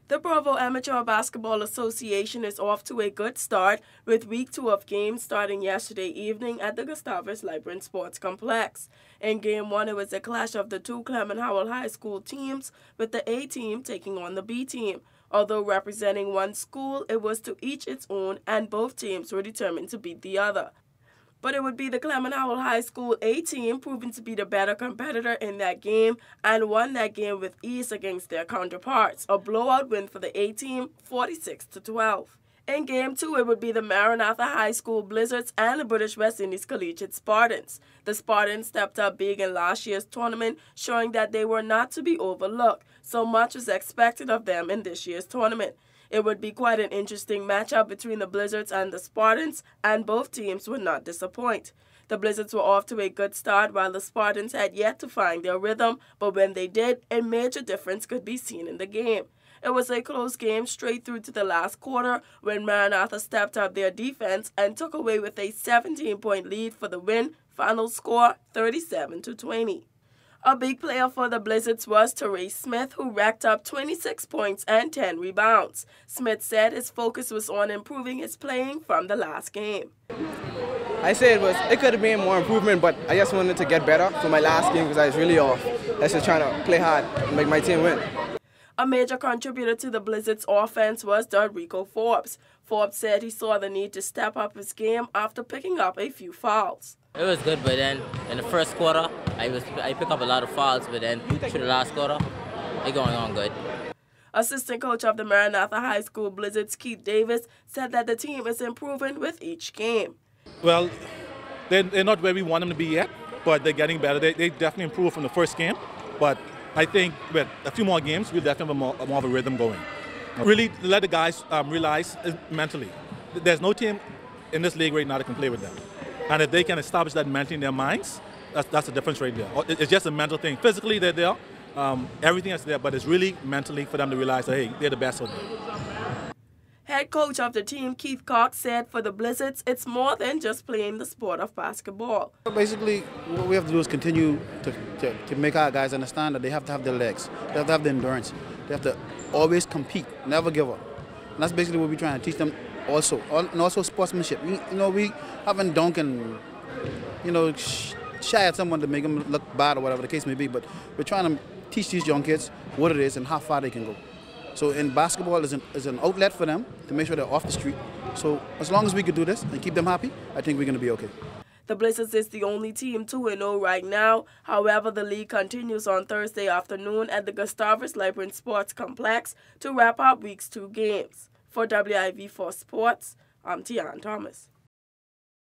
The Provo Amateur Basketball Association is off to a good start with Week 2 of games starting yesterday evening at the Gustavus Librand Sports Complex. In Game 1, it was a clash of the two Clement Howell High School teams, with the A team taking on the B team. Although representing one school, it was to each its own, and both teams were determined to beat the other. But it would be the Clement Howell High School A team proving to be the better competitor in that game and won that game with ease against their counterparts. A blowout win for the A team, 46-12. In Game 2, it would be the Maranatha High School Blizzards and the British West Indies Collegiate Spartans. The Spartans stepped up big in last year's tournament, showing that they were not to be overlooked. So much was expected of them in this year's tournament. It would be quite an interesting matchup between the Blizzards and the Spartans, and both teams would not disappoint. The Blizzards were off to a good start, while the Spartans had yet to find their rhythm, but when they did, a major difference could be seen in the game. It was a close game straight through to the last quarter when Maranatha stepped up their defense and took away with a 17-point lead for the win, final score 37-20. A big player for the Blizzards was Terese Smith, who racked up 26 points and 10 rebounds. Smith said his focus was on improving his playing from the last game. I say it could have been more improvement, but I just wanted to get better for my last game because I was really off. I was just trying to play hard and make my team win. A major contributor to the Blizzards' offense was Rodrigo Forbes. Forbes said he saw the need to step up his game after picking up a few fouls. It was good, but then in the first quarter, I picked up a lot of fouls, but then through the last quarter, it's going on good. Assistant coach of the Maranatha High School Blizzards, Keith Davis, said that the team is improving with each game. Well, they're not where we want them to be yet, but they're getting better. They definitely improved from the first game, but I think with a few more games, we'll definitely have more of a rhythm going. Really let the guys realize mentally, there's no team in this league right now that can play with them. And if they can establish that mentally in their minds, that's the difference right there. It's just a mental thing. Physically, they're there. Everything is there, but it's really mentally for them to realize that, hey, they're the best out there. Head coach of the team, Keith Cox, said for the Blizzards, it's more than just playing the sport of basketball. Basically, what we have to do is continue to make our guys understand that they have to have their legs. They have to have the endurance. They have to always compete, never give up. And that's basically what we're trying to teach them also. And also sportsmanship. You know, we haven't dunk and, shy at someone to make them look bad or whatever the case may be, but we're trying to teach these young kids what it is and how far they can go. So in basketball is an outlet for them to make sure they're off the street. So as long as we can do this and keep them happy, I think we're going to be okay. The Blizzards is the only team 2-0 right now. However, the league continues on Thursday afternoon at the Gustavus Librand Sports Complex to wrap up Week's 2 games. For WIV4 Sports, I'm Tian Thomas.